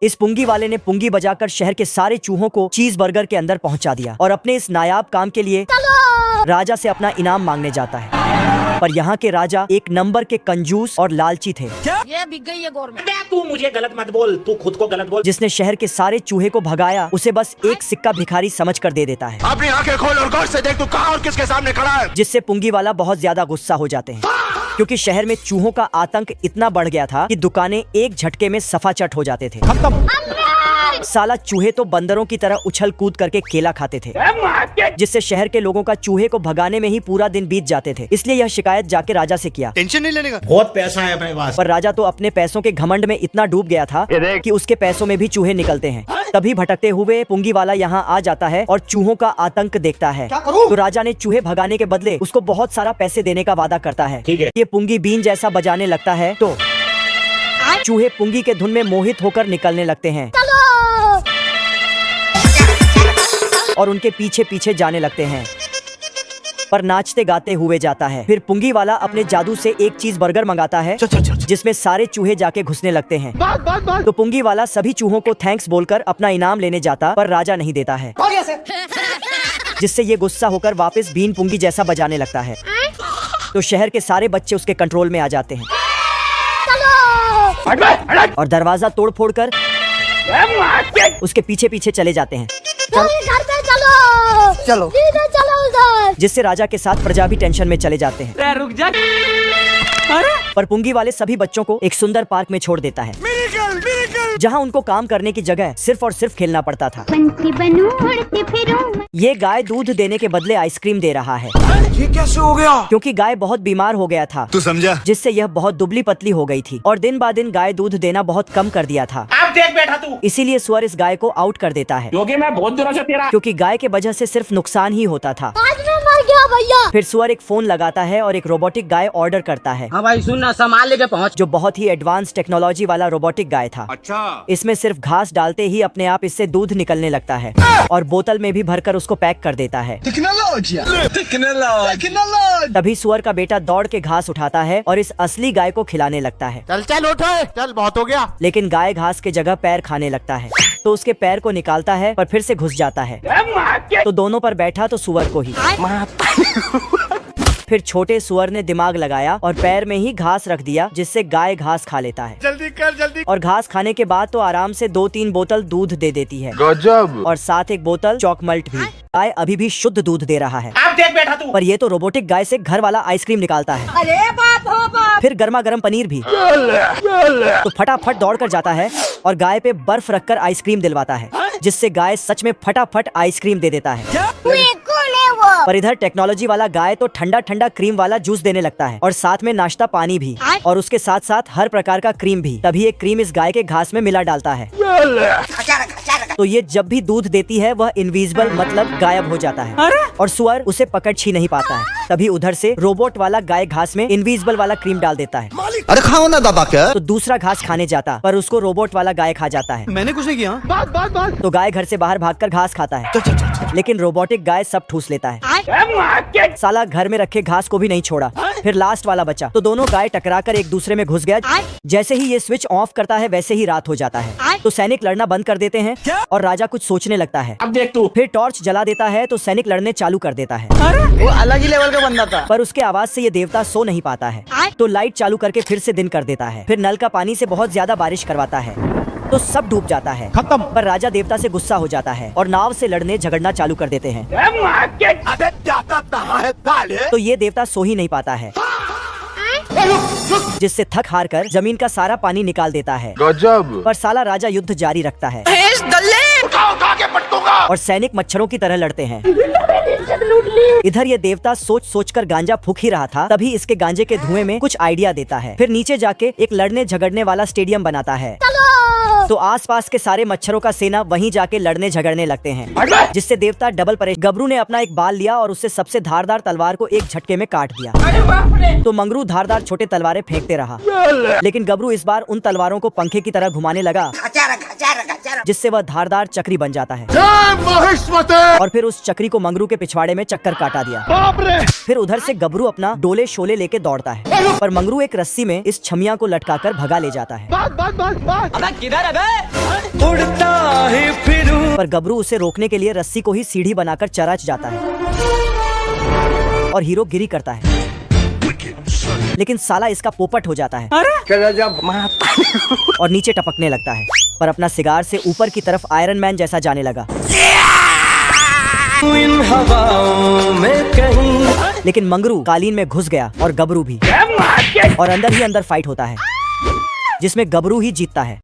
इस पुंगी वाले ने पुंगी बजाकर शहर के सारे चूहों को चीज बर्गर के अंदर पहुंचा दिया और अपने इस नायाब काम के लिए राजा से अपना इनाम मांगने जाता है। पर यहाँ के राजा एक नंबर के कंजूस और लालची थे। ये बिक गई है गवर्नमेंट। तू मुझे गलत मत बोल, तू खुद को गलत बोल। जिसने शहर के सारे चूहे को भगाया उसे बस एक सिक्का भिखारी समझकर दे देता है। अपनी आंखें खोल और गौर से देख तू कहाँ और किसके सामने खड़ा है। जिससे पुंगी वाला बहुत ज्यादा गुस्सा हो जाते हैं क्योंकि शहर में चूहों का आतंक इतना बढ़ गया था कि दुकानें एक झटके में सफाचट हो जाते थे। साला चूहे तो बंदरों की तरह उछल कूद करके केला खाते थे, जिससे शहर के लोगों का चूहे को भगाने में ही पूरा दिन बीत जाते थे। इसलिए यह शिकायत जाके राजा से किया। टेंशन नहीं लेने का, बहुत पैसा है अपने पास। पर राजा तो अपने पैसों के घमंड में इतना डूब गया था कि उसके पैसों में भी चूहे निकलते हैं। तभी भटकते हुए पुंगी वाला यहाँ आ जाता है और चूहों का आतंक देखता है। तो राजा ने चूहे भगाने के बदले उसको बहुत सारा पैसे देने का वादा करता है। ठीक है। ये पुंगी बीन जैसा बजाने लगता है तो चूहे पुंगी के धुन में मोहित होकर निकलने लगते हैं और उनके पीछे पीछे जाने लगते हैं, पर नाचते गाते हुए जाता है। फिर पुंगी वाला अपने जादू से एक चीज बर्गर मंगाता है जिसमें सारे चूहे जाके घुसने लगते हैं। तो पुंगी वाला सभी चूहों को थैंक्स बोलकर अपना इनाम लेने जाता, पर राजा नहीं देता है, जिससे ये गुस्सा होकर वापस बीन पुंगी जैसा बजाने लगता है। तो शहर के सारे बच्चे उसके कंट्रोल में आ जाते हैं और दरवाजा तोड़ फोड़ कर उसके पीछे पीछे चले जाते हैं। चलो उधर। जिससे राजा के साथ प्रजा भी टेंशन में चले जाते हैं। रुक जा। पर पुंगी वाले सभी बच्चों को एक सुंदर पार्क में छोड़ देता है जहाँ उनको काम करने की जगह सिर्फ और सिर्फ खेलना पड़ता था। ये गाय दूध देने के बदले आइसक्रीम दे रहा है। ये कैसे हो गया? क्योंकि गाय बहुत बीमार हो गया था, तू समझा? जिससे यह बहुत दुबली पतली हो गई थी और दिन ब दिन गाय दूध देना बहुत कम कर दिया था। अब देख बैठा तू। इसीलिए सुअर इस गाय को आउट कर देता है क्योंकि मैं बहुत दिनों से तेरा। क्योंकि गाय के वजह से सिर्फ नुकसान ही होता था। आज मैं मर गया भैया। फिर सुअर एक फोन लगाता है और एक रोबोटिक गाय ऑर्डर करता है। हाँ भाई सुन ना, सामान लेके पहुँच। जो बहुत ही एडवांस टेक्नोलॉजी वाला रोबोटिक गाय था। अच्छा, इसमें सिर्फ घास डालते ही अपने आप इससे दूध निकलने लगता है और बोतल में भी भरकर उसको पैक कर देता है। तभी सुअर का बेटा दौड़ के घास उठाता है और इस असली गाय को खिलाने लगता है। चल चल उठ, चल बहुत हो गया। लेकिन गाय घास के जगह पैर खाने लगता है, तो उसके पैर को निकालता है पर फिर से घुस जाता है। तो दोनों पर बैठा तो सुअर को ही। फिर छोटे सुअर ने दिमाग लगाया और पैर में ही घास रख दिया, जिससे गाय घास खा लेता है। जल्दी कर जल्दी। और घास खाने के बाद तो आराम से 2-3 बोतल दूध दे देती है गजब। और साथ एक बोतल चॉकमल्ट भी। गाय अभी भी शुद्ध दूध दे रहा है। अब देख बैठा तू। पर ये तो रोबोटिक गाय से घर वाला आइसक्रीम निकालता है। अरे बाप हो बाप। फिर गर्मा गर्म पनीर भी। तो फटाफट दौड़ कर जाता है और गाय पे बर्फ रखकर आइसक्रीम दिलवाता है, जिससे गाय सच में फटाफट आइसक्रीम दे देता है। पर इधर टेक्नोलॉजी वाला गाय तो ठंडा ठंडा क्रीम वाला जूस देने लगता है और साथ में नाश्ता पानी भी और उसके साथ साथ हर प्रकार का क्रीम भी। तभी एक क्रीम इस गाय के घास में मिला डालता है। तो ये जब भी दूध देती है वह इनविजिबल मतलब गायब हो जाता है और सुअर उसे पकड़ ही नहीं पाता है। तभी उधर से रोबोट वाला गाय घास में इनविजिबल वाला क्रीम डाल देता है। अरे खाओ ना दादा क्या? तो दूसरा घास खाने जाता, पर उसको रोबोट वाला गाय खा जाता है। मैंने कुछ नहीं किया। तो गाय घर से बाहर भागकर घास खाता है, लेकिन रोबोटिक गाय सब ठूस लेता है। साला घर में रखे घास को भी नहीं छोड़ा। फिर लास्ट वाला बचा, तो दोनों गाय टकराकर एक दूसरे में घुस गया। जैसे ही ये स्विच ऑफ करता है वैसे ही रात हो जाता है। तो सैनिक लड़ना बंद कर देते हैं और राजा कुछ सोचने लगता है। अब देख तू। फिर टॉर्च जला देता है तो सैनिक लड़ने चालू कर देता है। वो अलग ही लेवल का बंदा था। पर उसके आवाज से ये देवता सो नहीं पाता है, तो लाइट चालू करके फिर से दिन कर देता है। फिर नल का पानी से बहुत ज्यादा बारिश करवाता है तो सब डूब जाता है। खत्म। पर राजा देवता से गुस्सा हो जाता है और नाव से लड़ने झगड़ना चालू कर देते हैं। तो ये देवता सो ही नहीं पाता है, जिससे थक हार कर जमीन का सारा पानी निकाल देता है। गजब। पर साला राजा युद्ध जारी रखता है उठा के पटकूंगा। और सैनिक मच्छरों की तरह लड़ते हैं। इधर ये देवता सोच सोच कर गांजा फूक ही रहा था, तभी इसके गांजे के धुएं में कुछ आइडिया देता है। फिर नीचे जाके एक लड़ने झगड़ने वाला स्टेडियम बनाता है। तो आसपास के सारे मच्छरों का सेना वहीं जाके लड़ने झगड़ने लगते हैं, जिससे देवता डबल परेशान। गबरू ने अपना एक बाल लिया और उससे सबसे धारदार तलवार को एक झटके में काट दिया। तो मंगरू धारदार छोटे तलवारें फेंकते रहा, लेकिन गबरू इस बार उन तलवारों को पंखे की तरह घुमाने लगा, जिससे वह धारदार चक्री बन जाता है। और फिर उस चक्री को मंगरू के पिछवाड़े में चक्कर काटा दिया। फिर उधर से गबरू अपना डोले शोले लेके दौड़ता है, पर मंगरू एक रस्सी में इस छमिया को लटकाकर भगा ले जाता है। किधर है? गए उड़ता ही फिरूं। पर गबरू उसे रोकने के लिए रस्सी को ही सीढ़ी बनाकर चरच जाता है और हीरो गिरी करता है, लेकिन साला इसका पोपट हो जाता है और नीचे टपकने लगता है, पर अपना सिगार से ऊपर की तरफ आयरन मैन जैसा जाने लगा। इन हवाओं में कहीं लेकिन मंगरू कालीन में घुस गया और गबरू भी, और अंदर ही अंदर फाइट होता है जिसमें गबरू ही जीतता है।